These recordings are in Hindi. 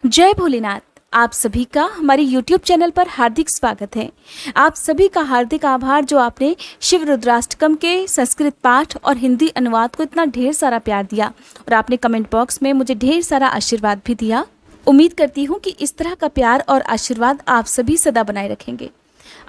जय भोलेनाथ। आप सभी का हमारे YouTube चैनल पर हार्दिक स्वागत है। आप सभी का हार्दिक आभार जो आपने शिव रुद्राष्टकम के संस्कृत पाठ और हिंदी अनुवाद को इतना ढेर सारा प्यार दिया और आपने कमेंट बॉक्स में मुझे ढेर सारा आशीर्वाद भी दिया। उम्मीद करती हूँ कि इस तरह का प्यार और आशीर्वाद आप सभी सदा बनाए रखेंगे।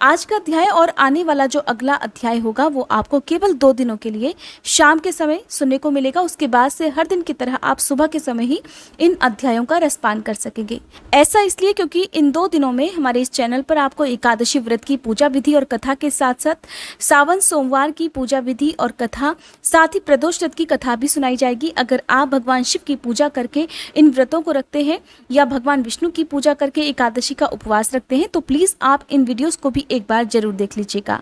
आज का अध्याय और आने वाला जो अगला अध्याय होगा वो आपको केवल 2 दिनों के लिए शाम के समय सुनने को मिलेगा। उसके बाद से हर दिन की तरह आप सुबह के समय ही इन अध्यायों का रसपान कर सकेंगे। ऐसा इसलिए क्योंकि इन 2 दिनों में हमारे इस चैनल पर आपको एकादशी व्रत की पूजा विधि और कथा के साथ साथ सावन सोमवार की पूजा विधि और कथा, साथ ही प्रदोष व्रत की कथा भी सुनाई जाएगी। अगर आप भगवान शिव की पूजा करके इन व्रतों को रखते हैं या भगवान विष्णु की पूजा करके एकादशी का उपवास रखते हैं तो प्लीज़ आप इन वीडियोज़ को भी एक बार जरूर देख लीजिएगा।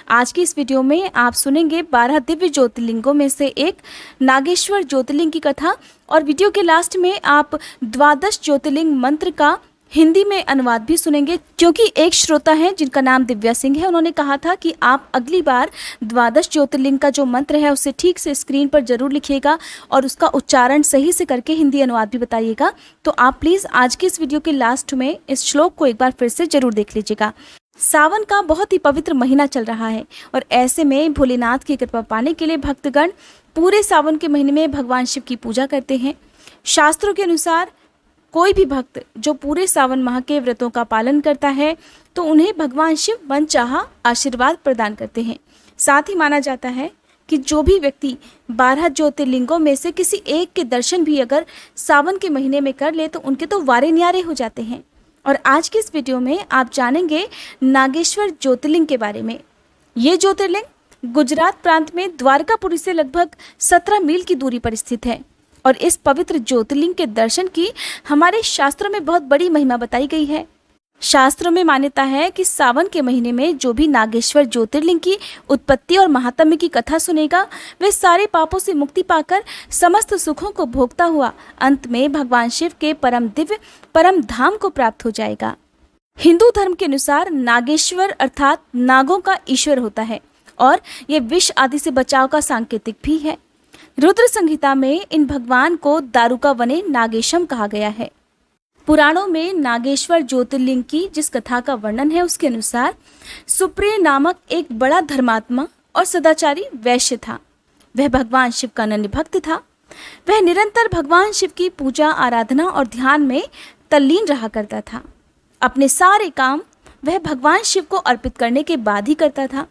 आज की इस वीडियो में आप सुनेंगे 12 दिव्य ज्योतिर्लिंगों में से एक नागेश्वर ज्योतिर्लिंग की कथा और वीडियो के लास्ट में आप 12 ज्योतिर्लिंग मंत्र का हिंदी में अनुवाद भी सुनेंगे, क्योंकि एक श्रोता है जिनका नाम दिव्या सिंह है। उन्होंने कहा था कि आप अगली बार 12 ज्योतिर्लिंग का जो मंत्र है उसे ठीक से स्क्रीन पर जरूर लिखिएगा और उसका उच्चारण सही से करके हिंदी अनुवाद भी बताइएगा। तो आप प्लीज़ आज की इस वीडियो के लास्ट में इस श्लोक को एक बार फिर से जरूर देख लीजिएगा। सावन का बहुत ही पवित्र महीना चल रहा है और ऐसे में भोलेनाथ की कृपा पाने के लिए भक्तगण पूरे सावन के महीने में भगवान शिव की पूजा करते हैं। शास्त्रों के अनुसार कोई भी भक्त जो पूरे सावन माह के व्रतों का पालन करता है तो उन्हें भगवान शिव मनचाहा आशीर्वाद प्रदान करते हैं। साथ ही माना जाता है कि जो भी व्यक्ति 12 ज्योतिर्लिंगों में से किसी एक के दर्शन भी अगर सावन के महीने में कर ले तो उनके तो वारे न्यारे हो जाते हैं। और आज की इस वीडियो में आप जानेंगे नागेश्वर ज्योतिर्लिंग के बारे में। ये ज्योतिर्लिंग गुजरात प्रांत में द्वारकापुरी से लगभग 17 मील की दूरी पर स्थित है और इस पवित्र ज्योतिर्लिंग के दर्शन की हमारे शास्त्रों में बहुत बड़ी महिमा बताई गई है। शास्त्रों में मान्यता है कि सावन के महीने में जो भी नागेश्वर ज्योतिर्लिंग की उत्पत्ति और महात्म्य की कथा सुनेगा वे सारे पापों से मुक्ति पाकर समस्त सुखों को भोगता हुआ अंत में भगवान शिव के परम दिव्य परम धाम को प्राप्त हो जाएगा। हिंदू धर्म के अनुसार नागेश्वर अर्थात नागों का ईश्वर होता है और ये विष आदि से बचाव का सांकेतिक भी है। रुद्र संहिता में इन भगवान को दारुका वने नागेशम कहा गया है। पुराणों में नागेश्वर ज्योतिर्लिंग की जिस कथा का वर्णन है उसके अनुसार सुप्रिय नामक एक बड़ा धर्मात्मा और सदाचारी वैश्य था। वह भगवान शिव का अनन्य भक्त था। वह निरंतर भगवान शिव की पूजा आराधना और ध्यान में तल्लीन रहा करता था। अपने सारे काम वह भगवान शिव को अर्पित करने के बाद ही करता था।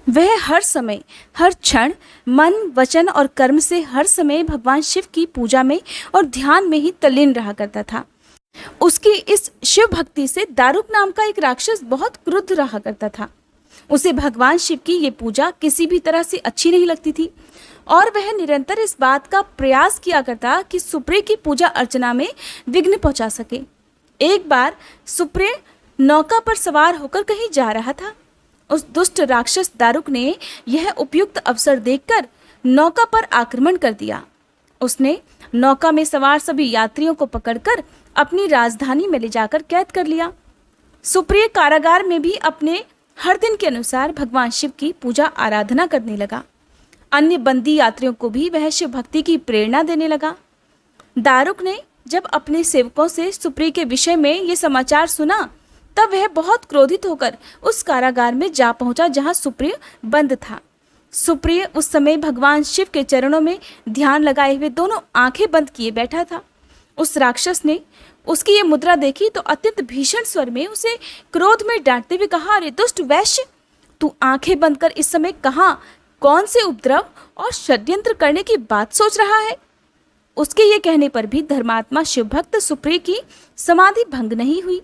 वह हर समय हर क्षण मन वचन और कर्म से हर समय भगवान शिव की पूजा में और ध्यान में ही तल्लीन रहा करता था। उसकी इस शिव भक्ति से दारुक नाम का एक राक्षस बहुत क्रुद्ध रहा करता था। उसे भगवान शिव की ये पूजा किसी भी तरह से अच्छी नहीं लगती थी और वह निरंतर इस बात का प्रयास किया करता कि सुप्रिय की पूजा अर्चना में विघ्न पहुंचा सके। एक बार सुप्रिय नौका पर सवार होकर कहीं जा रहा था। उस दुष्ट राक्षस दारुक ने यह उपयुक्त अवसर देखकर नौका पर आक्रमण कर दिया। उसने नौका में सवार सभी यात्रियों को पकड़कर अपनी राजधानी में ले जाकर कैद कर लिया। सुप्रिय कारागार में भी अपने हर दिन के अनुसार भगवान शिव की पूजा आराधना करने लगा। अन्य बंदी यात्रियों को भी वह शिव भक्ति की प्रेरणा देने लगा। दारुक ने जब अपने सेवकों से सुप्रिय के विषय में ये समाचार सुना तब वह बहुत क्रोधित होकर उस कारागार में जा पहुंचा जहां सुप्रिय बंद था। सुप्रिय उस समय भगवान शिव के चरणों में ध्यान लगाए हुए दोनों आंखें बंद किए बैठा था। उस राक्षस ने उसकी ये मुद्रा देखी तो अत्यंत भीषण स्वर में उसे क्रोध में डांटते हुए कहा, अरे दुष्ट वैश्य, तू आंखें बंद कर इस समय कहाँ कौन से उपद्रव और षड्यंत्र करने की बात सोच रहा है। उसके ये कहने पर भी धर्मात्मा शिव भक्त सुप्रिय की समाधि भंग नहीं हुई।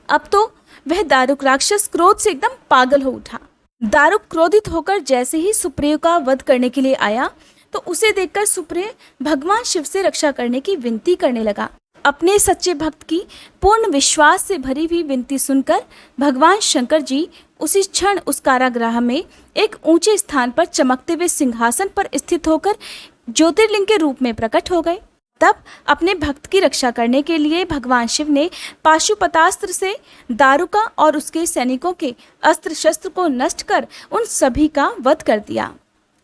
अब तो वह दारुक राक्षस क्रोध से एकदम पागल हो उठा। दारुक क्रोधित होकर जैसे ही सुप्रिय का वध करने के लिए आया तो उसे देखकर सुप्रिय भगवान शिव से रक्षा करने की विनती करने लगा। अपने सच्चे भक्त की पूर्ण विश्वास से भरी हुई विनती सुनकर भगवान शंकर जी उसी क्षण उस कारागृह में एक ऊंचे स्थान पर चमकते हुए सिंहासन पर स्थित होकर ज्योतिर्लिंग के रूप में प्रकट हो गए। तब अपने भक्त की रक्षा करने के लिए भगवान शिव ने पाशुपतास्त्र से दारुका और उसके सैनिकों के अस्त्र शस्त्र को नष्ट कर उन सभी का वध कर दिया।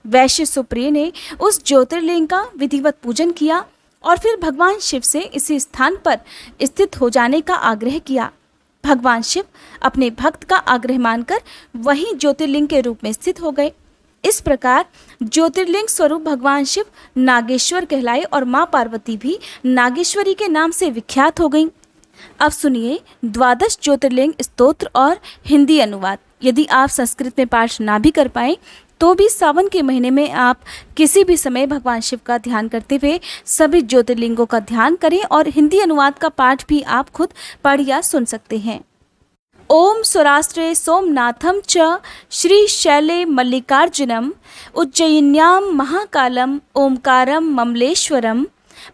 वैश्य सुप्रिय ने उस ज्योतिर्लिंग का विधिवत पूजन किया और फिर भगवान शिव से इसी स्थान पर स्थित हो जाने का आग्रह किया। भगवान शिव अपने भक्त का आग्रह मानकर वहीं ज्योतिर्लिंग के रूप में स्थित हो गए। इस प्रकार ज्योतिर्लिंग स्वरूप भगवान शिव नागेश्वर कहलाए और माँ पार्वती भी नागेश्वरी के नाम से विख्यात हो गईं। अब सुनिए 12 ज्योतिर्लिंग स्तोत्र और हिंदी अनुवाद। यदि आप संस्कृत में पाठ ना भी कर पाएं तो भी सावन के महीने में आप किसी भी समय भगवान शिव का ध्यान करते हुए सभी ज्योतिर्लिंगों का ध्यान करें और हिंदी अनुवाद का पाठ भी आप खुद पढ़ या सुन सकते हैं। ओम सौराष्ट्रे सोमनाथम च श्री शैले मल्लिकार्जुनम उज्जयिन्यां महाकालम ओमकारम ममलेश्वरम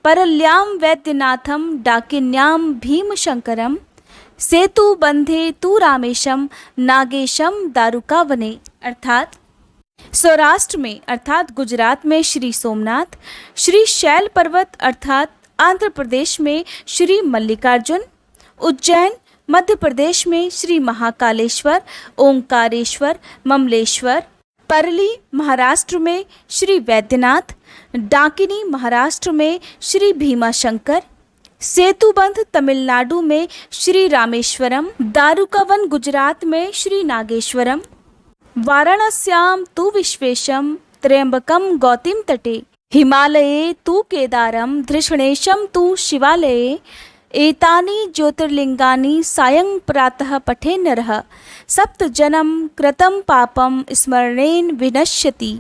परल्यां वैद्यनाथम डाकिन्यां भीमशंकरम सेतु बंधे तू रामेशम नागेशम दारुकावने। अर्थात सौराष्ट्र में अर्थात गुजरात में श्री सोमनाथ, श्री शैल पर्वत अर्थात आंध्र प्रदेश में श्री मल्लिकार्जुन, उज्जैन मध्य प्रदेश में श्री महाकालेश्वर, ओंकारेश्वर, ममलेश्वर, परली महाराष्ट्र में श्री वैद्यनाथ, डाकिनी महाराष्ट्र में श्री भीमाशंकर, सेतुबंध तमिलनाडु में श्री रामेश्वरम, दारुकावन गुजरात में श्री नागेश्वरम, वाराणस्यां तु विश्वेशम त्र्यंबकम गौतम तटे, हिमालये तु केदारम धृषणेशम तु शिवालये, एतानि ज्योतिर्लिंगानि सायं प्रातः पठे नरः सप्तजन्म कृतं पापम स्मरणेन विनश्यति।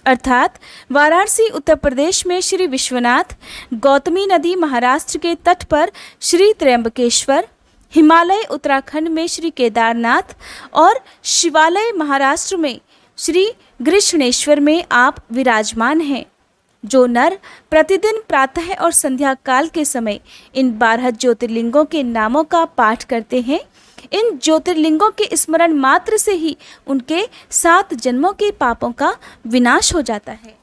अर्थात वाराणसी उत्तर प्रदेश में श्री विश्वनाथ, गौतमी नदी महाराष्ट्र के तट पर श्री त्र्यंबकेश्वर, हिमालय उत्तराखंड में श्री केदारनाथ और शिवालय महाराष्ट्र में श्री गृष्णेश्वर में आप विराजमान हैं। जो नर प्रतिदिन प्रातः और संध्या काल के समय इन 12 ज्योतिर्लिंगों के नामों का पाठ करते हैं, इन ज्योतिर्लिंगों के स्मरण मात्र से ही उनके 7 जन्मों के पापों का विनाश हो जाता है।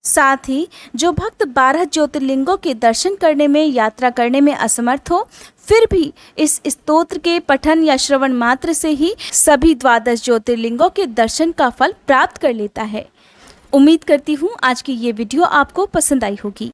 साथ ही जो भक्त 12 ज्योतिर्लिंगों के दर्शन करने में यात्रा करने में असमर्थ हो, फिर भी इस स्तोत्र के पठन या श्रवण मात्र से ही सभी 12 ज्योतिर्लिंगों के दर्शन का फल प्राप्त कर लेता है। उम्मीद करती हूँ आज की ये वीडियो आपको पसंद आई होगी।